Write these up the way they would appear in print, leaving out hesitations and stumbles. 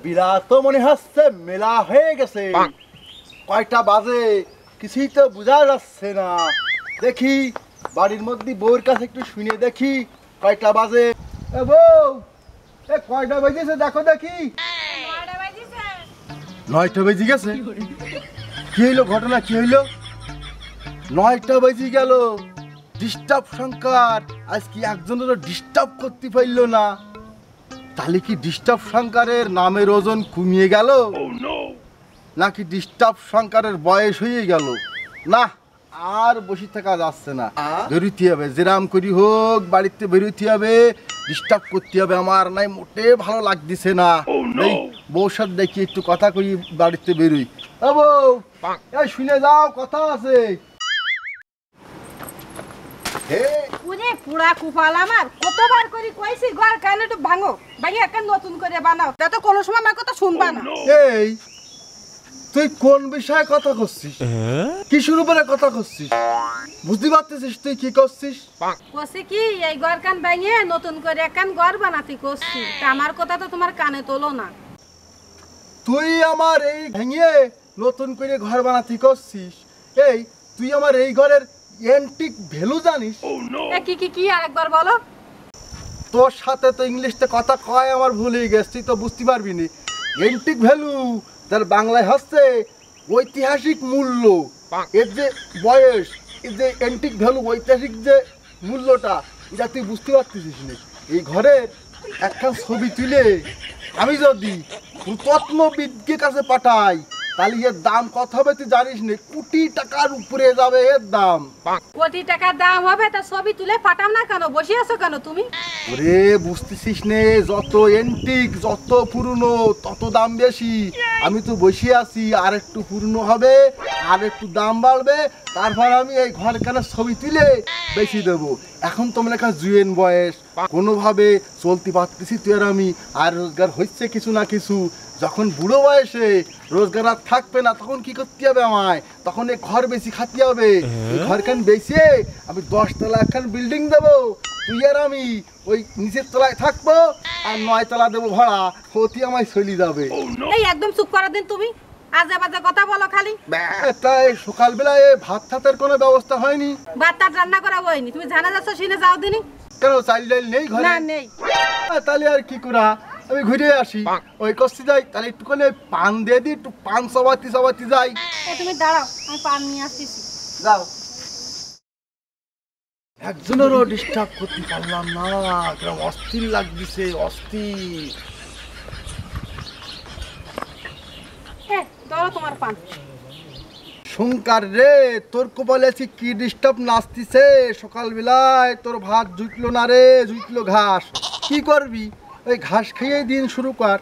বিলা তো মনে হচ্ছে মেলা হয়ে গেছে। কয়টা বাজে কিছুই তো বোঝা যাচ্ছে না। দেখি বাড়ির মধ্যে বউর কাছে একটু শুনে দেখি কয়টা বাজে। এ বউ, এ কয়টা বাজেছে দেখো দেখি। 9টা বেজে গেছে। কি হইলো, ঘটনা কি হইলো? 9টা বেজে গেল। ডিস্টার্ব সংকার আজকে একজনেরও ডিস্টার্ব করতে পারলো না। তাহলে কি ডিস্টার্ব সংকারের নামের ওজন কমিয়ে গেল, নাকি ডিস্টার্ব সংকারের বয়স হয়ে গেল? না, আর বসে থাকা যাচ্ছে না, বেরোতে হবে। যেরাম করি হোক বাড়িতে বেরোতে হবে, ডিস্টার্ব করতে হবে। আমার নাই মোটে ভালো লাগতেছে না। এই বউর সাথে দেখি একটু কথা কই, বাড়িতে বেরোই। ও বউ, এই শুনে যাও, কথা আছে। ওরে পুরা কুপাল আমার, কতবার করি কইছি ঘর কেন একটু ভাঙো, ভাঙি একটা নতুন করে বানাও, তা তো কোনো সময় আমার কথা শুনবা না। এই তুই কোন বিষয়ে কথা করছিস? কিসের উপরে কথা করছিস? বুঝতে পারতেছিস তুই কি করছিস? কইছি কি এই ঘর কান ভাঙিয়ে নতুন করে একখান ঘর বানাতে কইছি, তা আমার কথা তো তোমার কানে তোলো না। তুই আমার এই ভেঙে নতুন করে ঘর বানাতে করছিস? এই তুই আমার এই ঘরের অ্যান্টিক ভ্যালু জানিস? এ কি কি কি আরেকবার বলো। তোর সাথে তো ইংলিশে কথা কয় আমার ভুল হয়ে গেছে, তুই তো বুঝতে পারবি নি। অ্যান্টিক ভ্যালু তার বাংলায় হচ্ছে ঐতিহাসিক মূল্য। এর যে বয়স, এর যে অ্যান্টিক ভ্যালু, ঐতিহাসিক যে মূল্যটা, এটা তুই বুঝতে পারতেছিস না। এই ঘরের একখান ছবি তুলে আমি যদি প্রত্নবিদকে কাছে পাঠাই, তাহলে এর দাম কত হবে তুই জানিস না? কোটি টাকার উপরে যাবে এর দাম। কোটি টাকার দাম হবে, তা ছবি তুলে পাঠাম না কেন? বসে আছো কেন তুমি? ওরে বুঝতেছিস নে, যত এন্টিক যত পুরনো তত দাম বেশি। আমি তো বসে আছি, আর একটু পুরনো হবে, আর একটু দাম বাড়বে, তারপর আমি এই ঘরখানে ছবি তুলে বেশি দেবো। এখন তো মনে কর জুয়েন বয়স, কোনোভাবে চলতে পারতেছি তুই আর আমি, আর রোজগার হচ্ছে কিছু না কিছু। যখন বুড়ো বয়সে রোজগার আর থাকবে না, তখন কি করতে হবে আমায়? তখন এই ঘর বেশি খাতে হবে। এই ঘরখান বেশি আমি 10 তলা একখান বিল্ডিং দেবো, তুই আর আমি ওই নিচের তলায় থাকবো, আর 9 তলা দেবো ভাড়া, ক্ষতি আমায় চলে যাবে। এই একদম চুপ করা দিন তুমি, আজে বাজে কথা বলো খালি। তাই সকালবেলায় ভাত ভাতের কোনো ব্যবস্থা হয়নি? ভাত টাত রান্না করা হয়নি, তুমি জানা যাচ্ছ শুনে যাও দিনি। কেন, চাল ডাল নেই ঘরে? না নেই। তাহলে আর কি করা, আমি ঘুরে আসি। ওই কষ্ট যাই, তাহলে একটুখানি পান দিয়ে দিই, একটু পান সবাতি সবাতি যাই। তুমি দাঁড়াও, আমি পান নিয়ে আসতেছি। যাও। একজনেরও ডিস্টার্ব করতে পারলাম না, কিরম অস্থির লাগতেছে, অস্থির। ধরো তোমার পান। শঙ্কার রে, তোর কপালে আছে কি ডিস্টার্ব নাচতিছে? সকালবেলায় তোর ভাত জুটলো না রে, জুটলো ঘাস। কি করবি, ওই ঘাস খেয়েই দিন শুরু কর।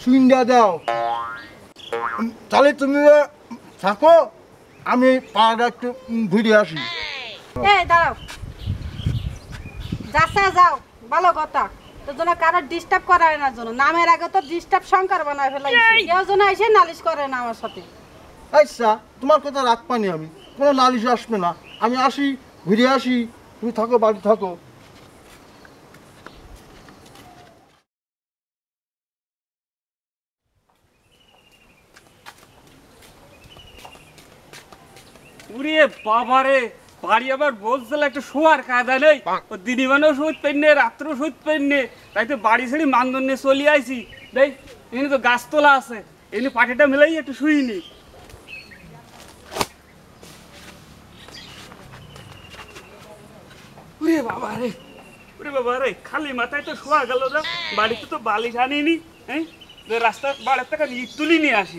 সুইন্ডা দাও। তাহলে তুমি থাকো, আমি পাড়াটা একটু ঘুরে আসি। এই দাঁড়াও, যাচ্ছা যাও, ভালো কথা। তোর জন্য কারো ডিস্টার্ব করার না জন্য, নামের আগে তো ডিস্টার্ব সংকার বানায় ফেলাইছি। কেউ যেন এসে নালিশ করে না আমার সাথে। আচ্ছা, তোমার কথা রাখ পানি, আমি কোনো নালিশ আসবে না। আমি আসি, ঘুরে আসি, তুমি থাকো, বাড়ি থাকো। উরে বাবারে, বাড়ি আবার বলছিল একটা শোয়ার কায়দা নেই। ও দিদিমানেও সুদ পেননে, রাত্রেও সুদ পেননে, তাই তো বাড়ি ছেড়ে মানদন নিয়ে চলে আইছি। দেখ এখানে তো গাছতলা আছে, এখানে পাটিটা মেলাই একটু শুইনি। উরে বাবারে, উরে বাবারে, খালি মাথায় তো শোয়া গেল না। বাড়িতে তো বালিশ আনিনি, হ্যাঁ, রাস্তা বাড়ির থেকে ইট তুলি নিয়ে আসি।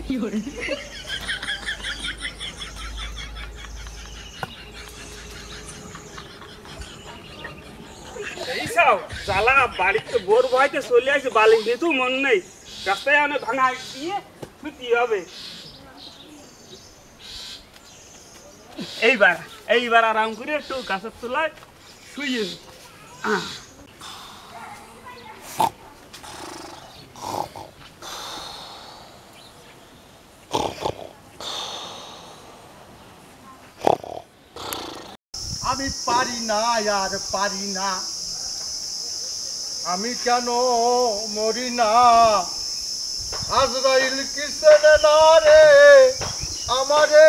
এইসব জ্বালা, বাড়িতে বোর ভয়তে চলে আসে, বালিশ নিতে মন নেই, রাস্তায় অনেক ভাঙা দিয়ে ছুটি হবে। এইবার এইবার আরাম করে একটু গাছের তলায় শুয়ে। আমি পারি না, আর পারি না। আমি কেন মরি না, আজরাইল কিসে না রে আমারে,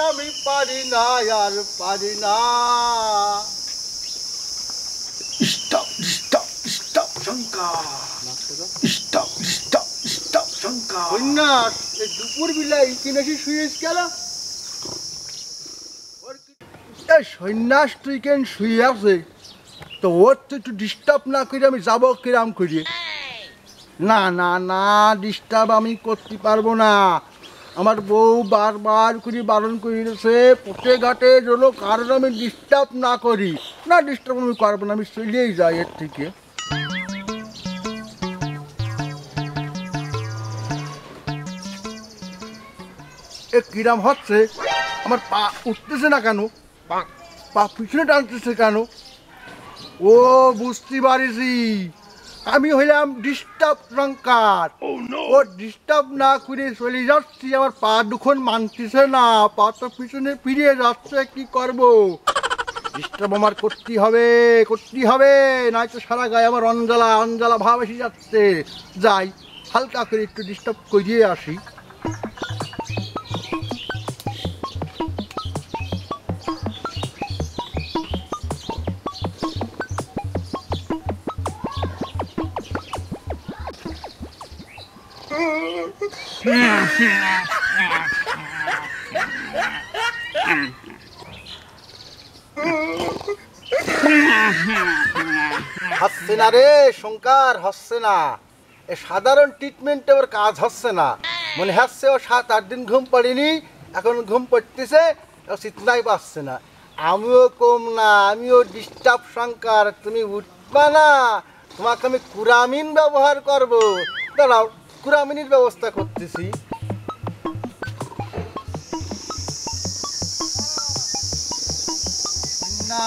আমি পারি না আর পারি না। Stop stop stop Shankar, stop stop stop Shankar. সন্ন্যাস, এই দুপুর বেলায় কিনেছি শুয়েছ কেন? এই সন্ন্যাস তুই কেন শুয়ে আছে, তো ওর তো একটু ডিস্টার্ব না করে আমি যাবো কিরাম করি? না না না, ডিস্টার্ব আমি করতে পারবো না। আমার বউ বারবার করে বারণ করেছে পথে ঘাটে যেন কারণ আমি ডিস্টার্ব না করি। না, ডিস্টার্ব আমি করবো না, আমি চলেই যাই এর থেকে। এ কিরাম হচ্ছে, আমার পা উঠতেছে না কেন, পা পিছনে টানতেছে কেন? ও বুঝতে পারিছি, আমি হইলাম ডিস্টার্ব শঙ্কর। ও ডিস্টার্ব না করে চলে যাচ্ছি, আমার পা দুখন মানতেছে না, পাটা পিছনে ফিরে যাচ্ছে, কি করব? ডিস্টার্ব আমার করতে হবে, নয়তো সারা গায়ে আমার অঞ্জলা অঞ্জলা ভাব এসে যাচ্ছে। যাই, হালকা করে একটু ডিস্টার্ব করিয়ে আসি। হচ্ছে না রে শঙ্কর, হচ্ছে না। এ সাধারণ ট্রিটমেন্টে ওর কাজ হচ্ছে না। মনে হচ্ছে ও 7-8 দিন ঘুম পড়েনি, এখন ঘুম পড়তেছে, ও চিন্তাই পাচ্ছে না। আমিও কম না, আমিও ডিস্টার্ব শঙ্কর। তুমি উঠবা না, তোমাকে আমি কুরামিন ব্যবহার করব। দাঁড়াও, কুরামিনের ব্যবস্থা করতেছি। না,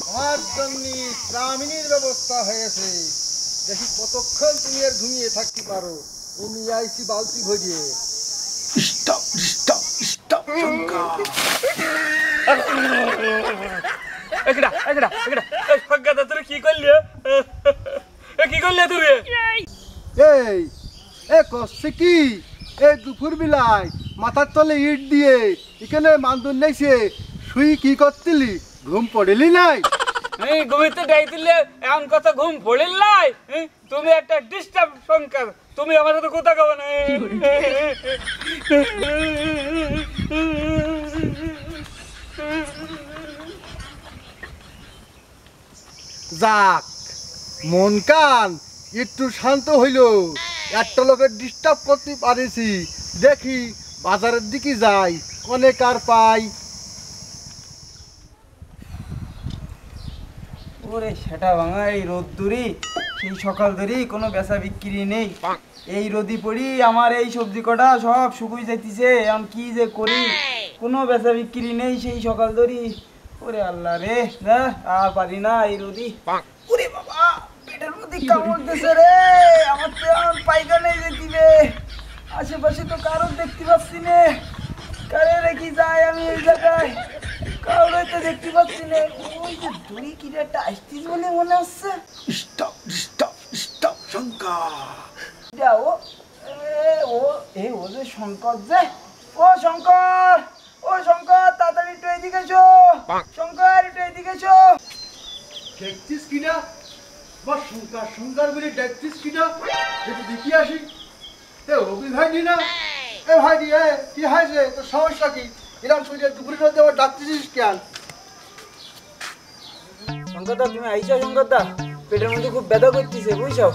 আমার জন্য কুরামিনের ব্যবস্থা হয়েছে। দেখি কতক্ষণ তুমি আর ঘুমিয়ে থাকতে পারো। আমি আইছি বালতি ভরিয়ে। Stop stop stop Shankar. একড়া একড়া একড়া, এই ফাগ্গাদা তুই কি করলি? কি করলি তুই? এই এ কষ্ট কি? এই দুপুর বেলায় মাথার তলে ইট দিয়ে এখানে মান্দুর নাইছে, শুই কি করতিলি? ঘুম পড়েলি নাই? এই ঘুমিতে ডাইতিলে এমন কথা ঘুম পড়িল নাই? তুমি একটা ডিস্টার্ব শঙ্কর, তুমি আমার সাথে কথা কও না। যাক, মন কান একটু শান্ত হইল। একটা লোকের ডিস্টার্ব করতে পারেছি। দেখি বাজারের দিকে যাই, অনেক আর পাই। ওরে সেটা ভাঙা, এই রোদ দূরি সেই সকাল ধরি কোনো বেচা বিক্রি নেই। এই রোদি পড়ি আমার এই সবজি কটা সব শুকুই যাইতেছে, এখন কি যে করি, কোনো বেচা বিক্রি নেই সেই সকাল ধরি। ওরে আল্লাহ রে, না আর পারি না এই রোদি। ওরে বাবা, পেটের মধ্যে কামড় দিছে রে, আমার তো এখন পায়খানায় যেতে, আশেপাশে তো কারো দেখতে পাচ্ছি না, কারে রেখে যায় আমি এই জায়গায়, কাউরে তো দেখতে পাচ্ছি না। ওই যে দড়ি কি একটা আসতিস বলে মনে হচ্ছে। Stop stop stop Shankar. ও ও যে শঙ্কর, যে ও শঙ্কর, ও শঙ্কর, তাড়াতাড়ি একটু এদিকে এসো, শঙ্কর একটু এদিকে এসো। দেখছিস কিনা বা শঙ্কর শঙ্কর বলে দেখছিস কিনা? একটু দেখি আসি। এ অভি ভাইনি না? এ ভাইনি, এ কি হয়েছে, তোর সমস্যা কি? এরকম শরীরে দুপুরের মধ্যে আবার ডাকতেছিস কেন? শঙ্করদা তুমি আইসা? শঙ্করদা পেটের মধ্যে খুব ব্যথা করতেছে বুঝছো,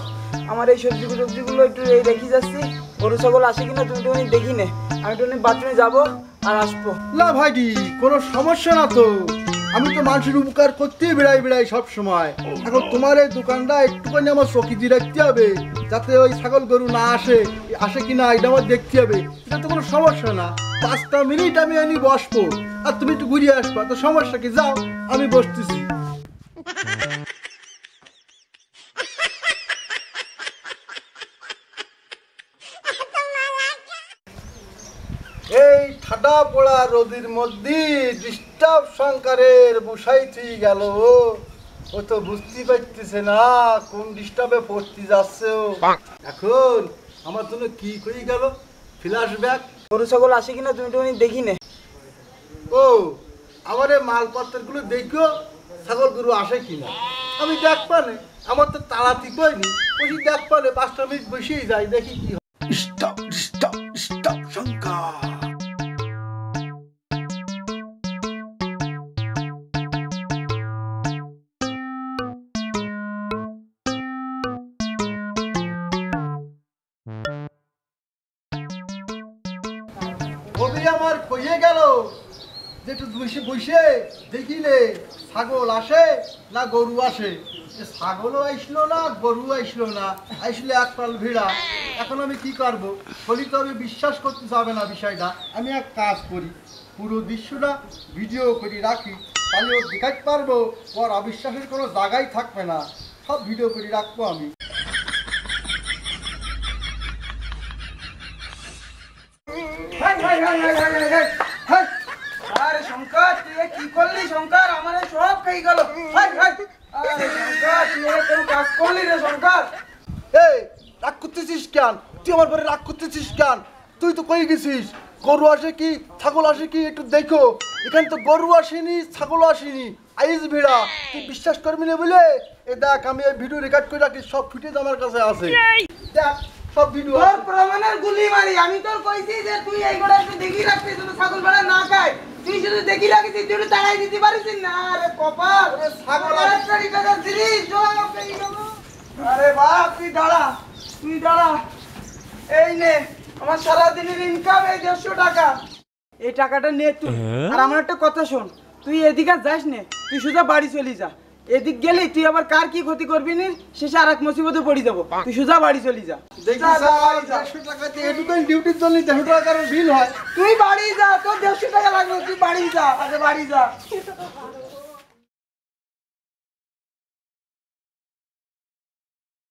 আমার এই সবজিগুলো একটু এই রেখে যাচ্ছি, গরু ছাগল আসে কিনা তুমি তো দেখি নে, আমি একটু বাথরুমে যাবো আর আসবো। না ভাইডি, কোনো সমস্যা না তো। আমি তো মানুষের উপকার করতেই বেড়াই সব সময়। এখন তোমার এই দোকানটা একটুখানি আমার চকি দিয়ে রাখতে হবে, যাতে ওই ছাগল গরু না আসে কিনা এটা আমার দেখতে হবে। এটা তো কোনো সমস্যা না, 5টা মিনিট আমি এনে বসবো, আর তুমি একটু ঘুরিয়ে আসবা, তো সমস্যা কি? যাও, আমি বসতেছি। এই ঠাডা পড়া রোদের মধ্যে ডিস্টার্ব শঙ্করের বসাইতে গেল। ও তো বুঝতে পারতেছে না কোন ডিস্টার্বে পড়তে যাচ্ছে ও। এখন আমার জন্য কি কই গেল ফ্ল্যাশব্যাক। গরু ছাগল আসে কিনা তুমি তো দেখি নে। ও আমার এই মালপত্রগুলো দেখো ছাগল গরু আসে কিনা আমি দেখ পানে আমার তো তাড়াতি কইনি ওই দেখ পানে 5টা মিনিট বসেই যাই দেখি কি হয়। Stop stop stop Shankar. কবি আমার কইয়ে গেল যে একটু বসে বসে দেখিলে ছাগল আসে না গরু আসে। ছাগলও আসলো না গরু আসলো না, আসলে এক পাল ভিড়া। এখন আমি কি করব? বলি তো আমি বিশ্বাস করতে যাবে না বিষয়টা। আমি এক কাজ করি, পুরো দৃশ্যটা ভিডিও করে রাখি, তাহলে ও দেখাতে পারবো ওর অবিশ্বাসের কোনো জায়গায় থাকবে না। সব ভিডিও করে রাখবো আমি। আরে শঙ্কর তুই কি করলি? শঙ্কর আমার সব খাই গেল। আরে শঙ্কর তুই কোন কাজ করলি রে? শঙ্কর এই রাগ করতেছিস কেন? তুই আমার পরে রাগ করতেছিস কেন? তুই তো কই গেছিস গরু আসে কি ছাগল আসে কি একটু দেখো। এখানে তো গরু আসেনি ছাগল আসেনি, আইস ভিড়া। তুই বিশ্বাস করবি না বলে এ দেখ আমি এই ভিডিও রেকর্ড করে রাখি, সব ফুটেজ আমার কাছে আছে। দেখ সব ভিডিও তোর প্রমাণের গুলি মারি। আমি তোর কইছি যে তুই এই গোড়া একটু দেখি রাখছিস যেন ছাগল বেড়া না খায়। তুই শুধু দেখি রাখিস, তুই তাড়াই দিতে পারিস না। আরে কপাল ছাগল তাড়াতাড়ি টাকা দিলি সব এই গেল। আরে বাপ তুই দাঁড়া, তুই দাঁড়া। এই নে আমার সারা দিনের ইনকাম এই 150 টাকা। এই টাকাটা নে তুই। আর আমার একটা কথা শোন, তুই এদিকে যাস নে, তুই সোজা বাড়ি চলে যা। এদিক গেলে তুই আবার কার কি ক্ষতি করবি নি, শেষে আর এক মুসিবতে পড়ে যাবো। তুই সোজা বাড়ি চলে যা। দেখি যা, যা, বাড়ি যা। 150 টাকাতে এটুকুই ডিউটির জন্য 150 টাকার বিল হয়। তুই বাড়ি যা, তোর 150 টাকা লাগবে, তুই বাড়ি যা। আরে বাড়ি যা।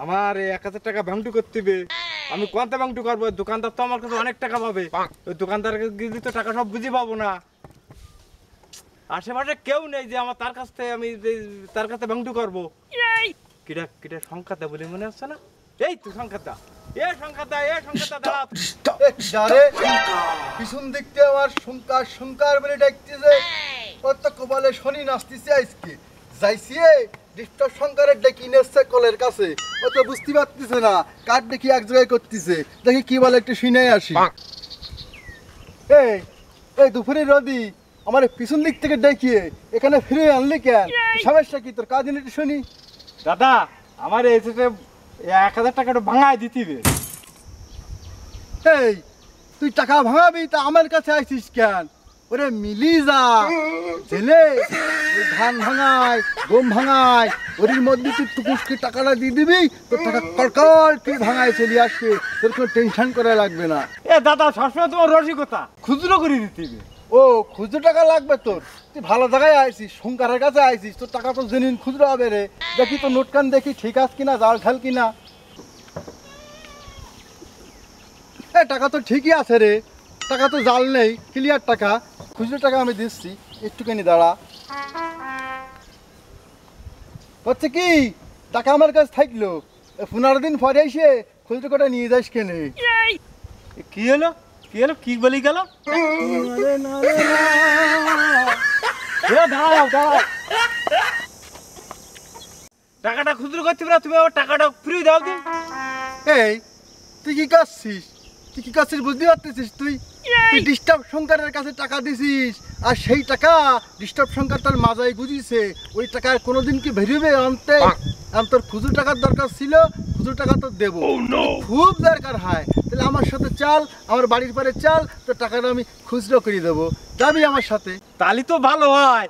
আমার 1000 টাকা ভাঙটু করতে হবে। আমি কোনটা ভাঙটু করবো? দোকানদার তো আমার কাছে অনেক টাকা পাবে। ওই দোকানদারকে গেলে তো টাকা সব বুঝে পাবো না। আশেপাশে কেউ নেই যে আমার তার কাছ থেকে আমি তার কাছে ভাঙটু করবো। কিটা কিটা সংখ্যাটা বলে মনে হচ্ছে না? এই তুই সংখ্যাটা, দাঁড়া। যারে পিছন দেখতে আমার শঙ্কার শঙ্কার বলে ডাকতেছে, ওর তো কপালে শনি নাচতেছে আজকে। যাইছে ডিস্টার্ব শঙ্করের ডেকে নেছে কলের কাছে, ও তো বুঝতে পারতেছে না কার দেখি এক জায়গায় করতেছে। দেখি কি বলে একটু শুনে আসি। এই এই দুপুরে রদি আমার পিছন দিক থেকে দেখিয়ে এখানে ফিরে আনলি কেন? সমস্যা কি তোর? কাজ একটু শুনি। দাদা আমার এই 1000 টাকাটা ভাঙায় দিতে হবে। এই তুই টাকা ভাঙাবি তা আমার কাছে আইছিস কেন? ওরে মিলি যা জেলে ওই ধান ভাঙায় গম ভাঙায়, ওর মধ্যে তুই টুকুসকে টাকাটা দিয়ে দিবি, তোর টাকা কড়কড় করে ভাঙায় চলে আসবে, তোর কোনো টেনশন করা লাগবে না। এ দাদা সবসময় তোমার রসিকতা, খুচরো করে দিতে হবে। ও খুচরো টাকা লাগবে তোর? তুই ভালো জায়গায় আইছিস, শঙ্করের কাছে আইছিস, তোর টাকা তো জেনুইন খুচরো হবে রে। দেখি তো নোটকান দেখি ঠিক আছে কিনা, জাল ঝাল কিনা। এ টাকা তো ঠিকই আছে রে, টাকা তো জাল নেই, ক্লিয়ার টাকা। খুচরো টাকা আমি দিচ্ছি, একটুখানি দাঁড়া। হচ্ছে কি টাকা আমার কাছে থাকলো, 15 দিন পরে এসে খুচরো কটা নিয়ে যাস কেনে। কি হলো কি বলি গেল? টাকাটা খুচরো করতে পারো, তুমি আমার টাকাটা ফ্রি দাও দিন। এই তুই কি করছিস? বুঝতে পারতেছিস? তুই ডিস্টার্ব শঙ্করের কাছে টাকা দিছিস, আর সেই টাকা ডিস্টার্ব শঙ্কর তার মাজায় গুজিছে। ওই টাকা কোনোদিন কি বেরোবে আনতে? তোর খুচরো টাকার দরকার ছিল, খুচরো টাকা তো দেবো, খুব দরকার হয়। তাহলে আমার সাথে চাল, আমার বাড়ির পরে চাল, তোর টাকাটা আমি খুচরো করে দেবো, যাবি আমার সাথে? তালি তো ভালো হয়,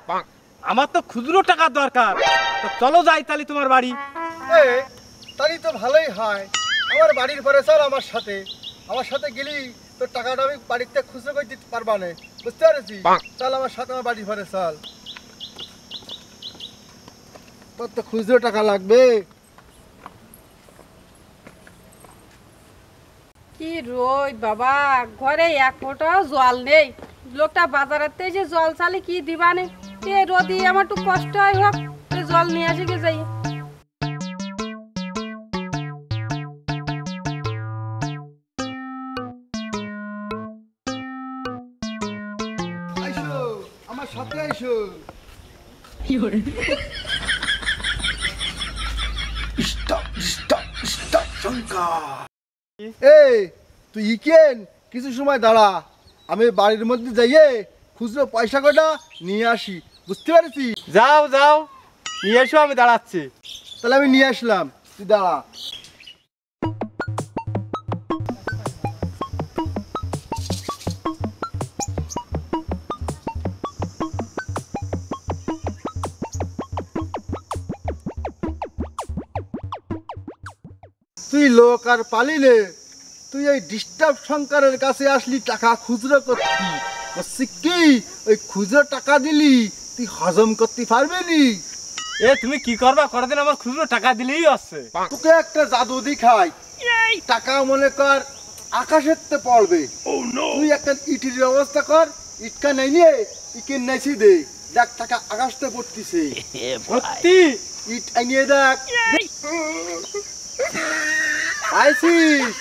আমার তো খুচরো টাকা দরকার। তো চলো যাই তালি তোমার বাড়ি। তাহলে তো ভালোই হয়, আমার বাড়ির পরে চাল আমার সাথে গেলি তোর টাকাটা আমি বাড়িতে খুচরো করে দিতে পারবা না, বুঝতে পারছিস? চল আমার সাথে, আমার বাড়ির পরে চাল। তোর তো খুচরো টাকা লাগবে। কি রোদ বাবা, ঘরে এক ফোঁটাও জল নেই। লোকটা বাজারেতে যে জল চালে কি দিবানে, এ রোদি আমার একটু কষ্ট হয় হোক, জল নিয়ে আসি গে যাই। আইসো আমার সাথে আইসো। Stop stop stop Shankar. এই তুই ইকেন কিছু সময় দাঁড়া, আমি বাড়ির মধ্যে যাইয়ে খুচরো পয়সা কটা নিয়ে আসি, বুঝতে পারছিস? যাও যাও নিয়ে এসো, আমি দাঁড়াচ্ছি। তাহলে আমি নিয়ে আসলাম, তুই দাঁড়া। তুই লোক আর পালিলে, তুই এই ডিস্টার্ব শঙ্করের কাছে আসলি টাকা খুচরো করছি কি? ওই খুচরো টাকা দিলি তুই হজম করতে পারবি নি? এ তুমি কি করবা, করাদিন আমার খুচরো টাকা দিলেই আছে। তোকে একটা জাদু দেখাই, টাকা মনে কর আকাশের তে পড়বে। তুই একটা ইটের ব্যবস্থা কর, ইটকা নাই নিয়ে ইকের নাইছি দে, দেখ টাকা আকাশতে পড়তিছে। সত্যি? ইট আনিয়ে দেখ। পাইছিস?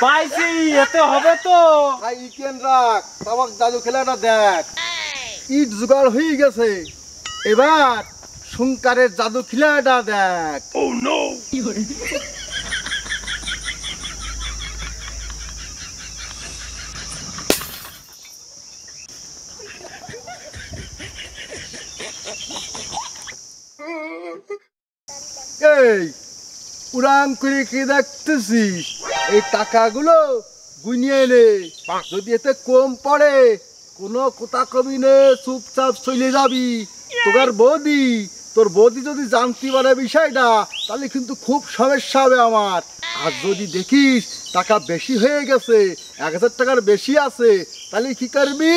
পাইছি, এতে হবে তো। ভাই ইকেন রাখ, তামাক জাদু খেলাটা দেখ। ইট জোগাড় হয়ে গেছে, এবার শঙ্করের জাদু খেলাটা দেখ। এই উড়ান করে কি দেখতেছিস? এই টাকাগুলো গুনিয়ে নে, যদি এতে কম পড়ে কোনো কথা কবি নে, চুপচাপ চলে যাবি। তোর বৌদি যদি জানতে পারে বিষয়টা, তাহলে কিন্তু খুব সমস্যা হবে আমার। আর যদি দেখিস টাকা বেশি হয়ে গেছে, 1000 টাকার বেশি আছে, তাহলে কি করবি?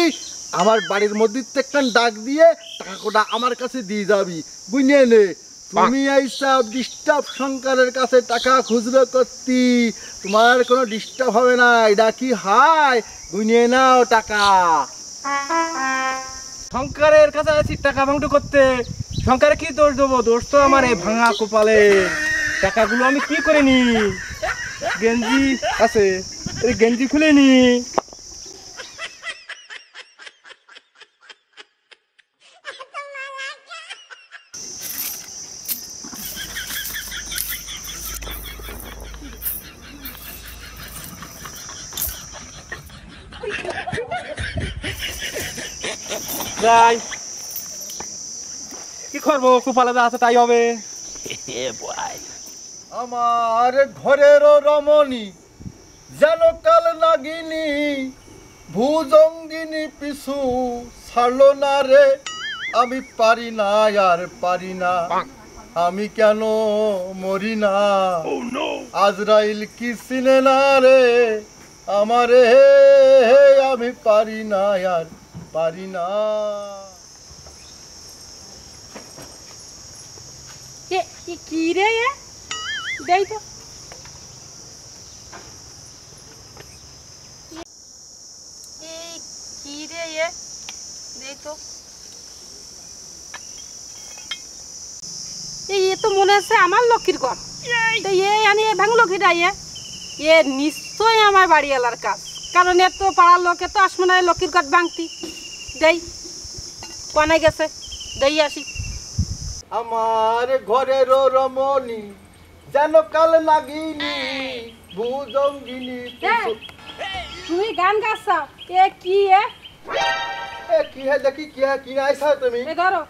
আমার বাড়ির মধ্যে একটা ডাক দিয়ে টাকা কোটা আমার কাছে দিয়ে যাবি, বুঝিয়ে নে। তুমি এইসব ডিস্টার্ব শঙ্করের কাছে টাকা খুচরো করতি, তোমার কোনো ডিস্টার্ব হবে না। এটা কি হয়, গুনিয়ে নাও টাকা। শঙ্করের কাছে আছি টাকা ভাঙটু করতে, শঙ্করে কি দোষ দেবো? দোষ তো আমার এই ভাঙা কপালে। টাকাগুলো আমি কি করে নি? গেঞ্জি আছে, এই গেঞ্জি খুলে নি। যাই, কি করবো? কপালে যা আছে তাই হবে। আমার ঘরের রমণী যেন কাল নাগিনী, ভুজঙ্গিনী পিছু ছাড়লো না রে। আমি পারি না আর পারি না, আমি কেন মরি না? আজরাইল কি চিনে না রে আমারে, আমি পারি না আর পারি না। কি রে দেই তো, কি রে দেই তো। এ তো মনে হচ্ছে আমার লক্ষ্মীর ঘর। ভাঙলো কিটা? নিশ্চয় আমার বাড়িওয়ালার কাজ, কারণ এর তো পাড়ার লোকে তো আসবে না লক্ষ্মীর ঘর ভাঙতি। দেই কনে গেছে, দেই আসি। আমার ঘরের রমণী যেন কাল নাগিনী, ভুজঙ্গিনী। তুমি গান গাচ্ছা? কি কি হে দেখি, কি আইসা তুমি? ধরো,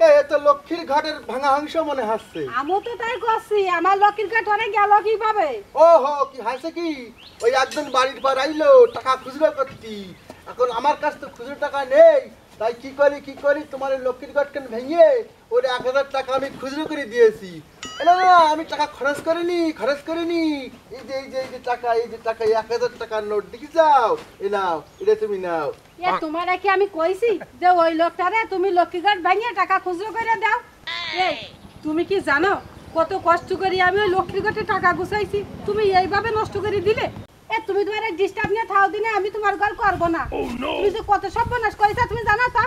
এ তো লক্ষ্মীর ঘাটের ভাঙা অংশ মনে হাসছে। আমি তো তাই করছি, আমার লক্ষ্মীর ঘাট অনেক গেল কিভাবে? ওহো, কি হাসে কি? ওই একজন বাড়ির পর আইলো টাকা খুচরো করতি, এখন আমার কাছে তো খুচরো টাকা নেই, তাই কি করি তোমার লক্ষ্মীর ঘাট কেন ভেঙে ওর 1000 টাকা আমি খুচরো করে দিয়েছি। না আমি টাকা খরচ করিনি। এই যে টাকা 1000 টাকার নোট দেখি যাও, এ নাও, এটা তুমি নাও। তোমার কি আমি কইছি যে ওই লোকটারে তুমি লক্ষ্মীঘাট ভাঙিয়ে টাকা খুচরো করে দাও? এই তুমি কি জানো কত কষ্ট করি আমি ওই লক্ষ্মীঘাটে টাকা গুছাইছি, তুমি এইভাবে নষ্ট করে দিলে? তুমি তোমার ডিস্টার্ব নিয়ে থাও দিনে, আমি তোমার ঘর করবো না। তুমি যে কত সর্বনাশ করেছ তুমি জানো তা?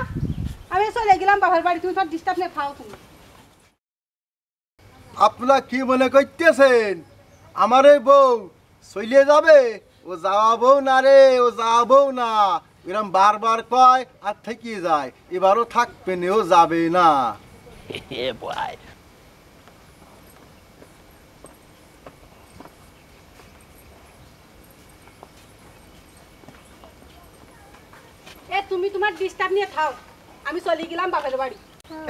আমি চলে গেলাম বাবার বাড়ি, তুমি তোমার ডিস্টার্ব নিয়ে থাও। তুমি আপনারা কি মনে করতেছেন আমার এই বউ চলে যাবে? ও যাওয়া বউ না রে, ও যাওয়া বউ না, এরম বারবার কয় আর থেকে যায়। এবারও থাকবে না, ও যাবে না। এ তুমি তোমার ডিস্টার্ব নিয়ে খাও, আমি চলে গেলাম বাপের বাড়ি।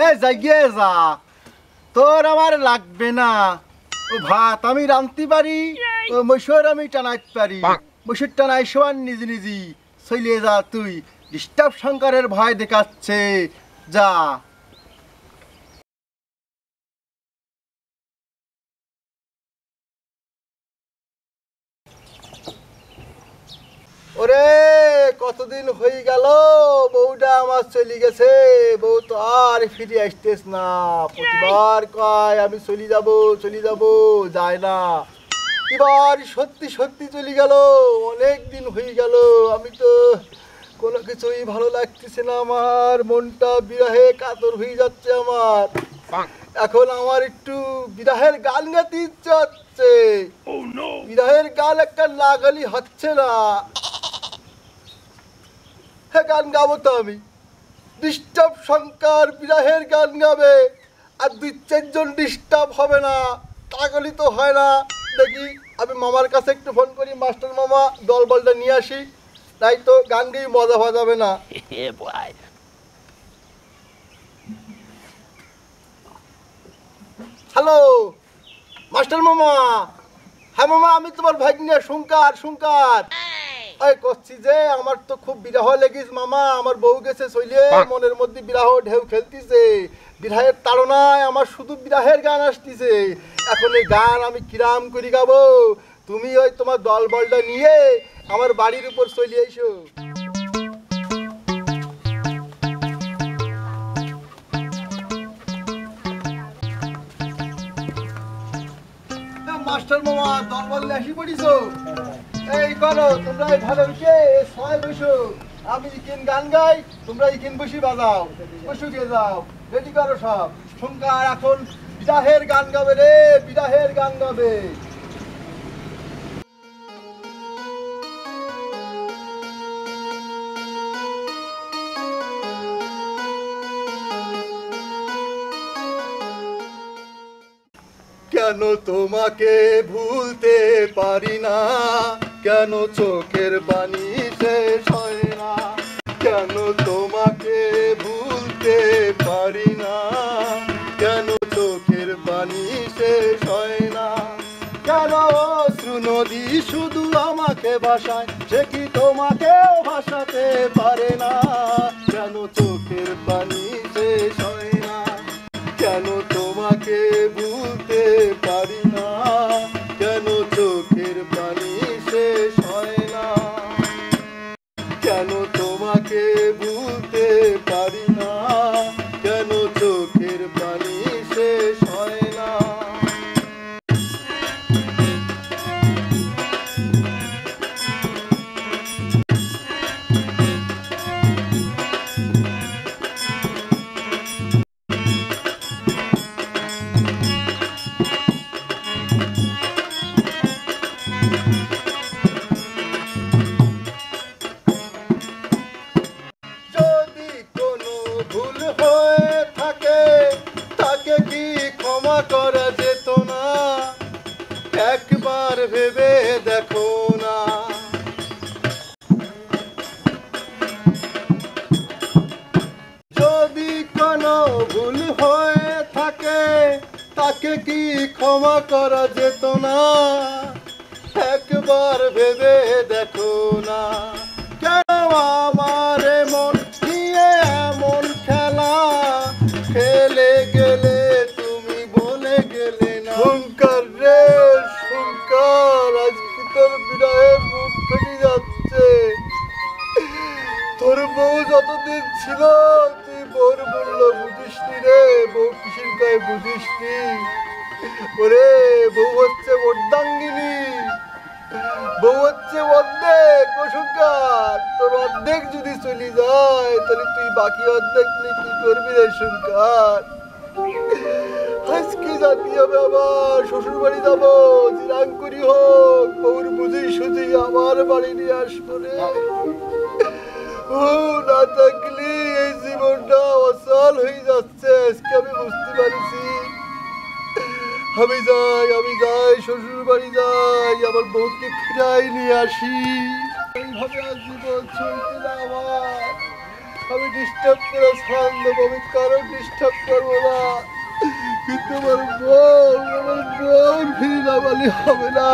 এ জাগিয়ে যা, তোর আমার লাগবে না। ও ভাত আমি রাঁধতে পারি, ও মসুর আমি টানাইতে পারি। মসুর টানাই সমান নিজে নিজে চলে যা তুই। ডিস্টার্ব শঙ্করের ভয় দেখাচ্ছে, যা। ওরে কতদিন হয়ে গেল বউটা আমার চলে গেছে, বউ তো আর ফিরে আসতেস না। প্রতিবার কয় আমি চলে যাব যায় না। এবার সত্যি সত্যি চলে গেল, অনেক দিন হয়ে গেল। আমি তো কোনো কিছুই ভালো লাগতেছে না, আমার মনটা বিরহে কাতর হয়ে যাচ্ছে আমার। এখন আমার একটু বিরহের গান গাইতে ইচ্ছা হচ্ছে। বিরহের গান একটা লাগালি হচ্ছে না। হ্যাঁ, গান গাবো তো আমি। ডিস্টার্ব শঙ্কর বিরহের গান গাবে, আর 2-4 জন ডিস্টার্ব হবে না, তাগলি তো হয় না। দেখি আমি মামার কাছে একটু ফোন করি, মাস্টার মামা দল বলটা নিয়ে আসি, তাই তো গান গেয়ে মজা হওয়া যাবে না। হ্যালো মাস্টার মামা। হ্যাঁ মামা, আমি তোমার ভাগ্নে শঙ্কর। ওই করছি যে আমার তো খুব বিরহ লেগিস মামা। আমার বউ গেছে চলে, মনের মধ্যে বিরহ ঢেউ খেলতিছে। বিরহের তাড়নায় আমার শুধু বিরহের গান আসতিছে। এখন এই গান আমি কিরাম করি গাবো? তুমি ওই তোমার দল বলটা নিয়ে আমার বাড়ির উপর চলে এসো। মাস্টার মামা দল বললে আসি পড়িছো? এই করো তোমরা ভালো উঠে সবাই বসো। আমি ইকিন গান গাই, তোমরা ইকিন বসি বাজাও। বসুকে যাও, রেডি করো সব। শঙ্কর এখন বিরাহের গান গাবে রে, বিরাহের গান গাবে। কেন তোমাকে ভুলতে পারি না, কেন চোখের পানি শেষ হয় না। কেন তোমাকে ভুলতে পারি না, কেন চোখের পানি শেষ হয় না। কেন অশ্রু নদী শুধু আমাকে ভাসায়, সে কি তোমাকেও ভাসাতে পারে না। কেন চোখের পানি শেষ হয় না, কেন তোমাকে ভুলতে পারি না, কেন চোখের পানি শেষ হয় না। কেন তোমাকে ভুলতে পারি না, কেন চোখের পানি শেষ হয় না। যদি কোনো ভুল হয়ে থাকে তাকে কি ক্ষমা করা যেত না, একবার ভেবে দেখো না। যদি কোনো ভুল হয়ে থাকে তাকে কি ক্ষমা করা যেত না, একবার ভেবে দেখো না। কেন আমার মন নিয়ে এমন খেলা খেলে গেলে, তুমি বলে গেলে না। শঙ্কর রে শঙ্কর, আজকে তোর বিরহে বুক ফেটে যাচ্ছে। তোর বউ যতদিন ছিল তুই বউর মূল্য বুঝিসনি রে। বউ কিসের গায়ে বুঝিসনি? ওরে বউ হচ্ছে অর্ধাঙ্গিনী, বউ হচ্ছে অর্ধেক। শঙ্কর, তোর অর্ধেক যদি চলে যায় তাহলে তুই বাকি অর্ধেক নিয়ে কি করবি রে শঙ্কর? আজ কি জাতি হবে, আবার শ্বশুর বাড়ি যাবো, জিরাং করি হোক, বউর বুঝি সুঝি আমার বাড়ি নিয়ে আসবো রে। ও না থাকলে এই জীবনটা অচল হয়ে যাচ্ছে, আজকে আমি বুঝতে পারছি। আমি যাই শ্বশুর বাড়ি যাই, আমার বউকে ফিরাই নিয়ে আসি। এইভাবে আর জীবন চলতে না আমার। আমি ডিস্টার্ব করে ছাড় দেবো, আমি কারণ ডিস্টার্ব করবো না, কিন্তু আমার বউ ফিরে না বলে হবে না।